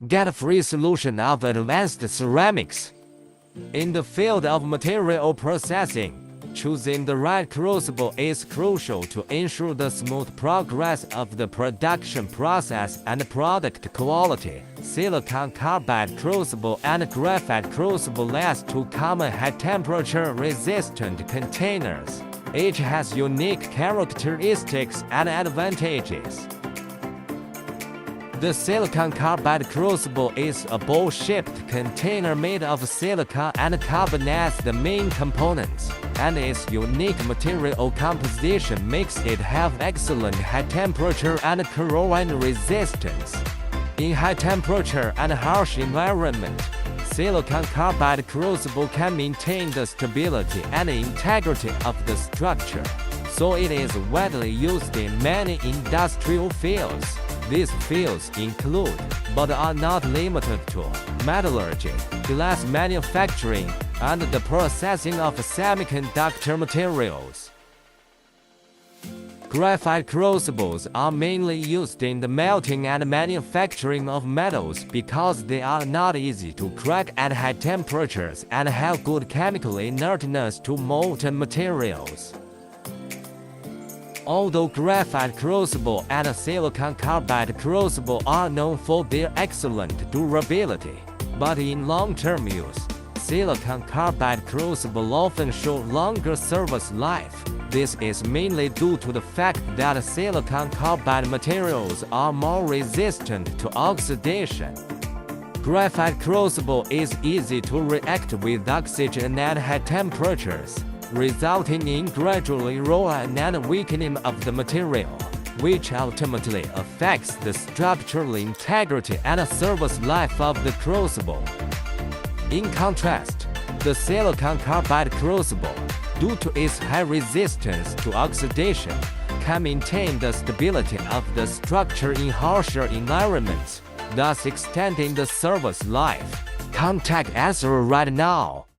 Get a free solution of advanced ceramics. In the field of material processing, choosing the right crucible is crucial to ensure the smooth progress of the production process and product quality. Silicon carbide crucible and graphite crucible last two common high-temperature resistant containers. Each has unique characteristics and advantages. The silicon carbide crucible is a bowl-shaped container made of silicon and carbon as the main components, and its unique material composition makes it have excellent high temperature and corrosion resistance. In high temperature and harsh environment, silicon carbide crucible can maintain the stability and integrity of the structure, so it is widely used in many industrial fields. These fields include, but are not limited to, metallurgy, glass manufacturing, and the processing of semiconductor materials. Graphite crucibles are mainly used in the melting and manufacturing of metals because they are not easy to crack at high temperatures and have good chemical inertness to molten materials. Although graphite crucible and silicon carbide crucible are known for their excellent durability, but in long-term use, silicon carbide crucible often show longer service life. This is mainly due to the fact that silicon carbide materials are more resistant to oxidation. Graphite crucible is easy to react with oxygen at high temperatures, resulting in gradual erosion and weakening of the material, which ultimately affects the structural integrity and service life of the crucible. In contrast, the silicon carbide crucible, due to its high resistance to oxidation, can maintain the stability of the structure in harsher environments, thus extending the service life. Contact ATCERA right now.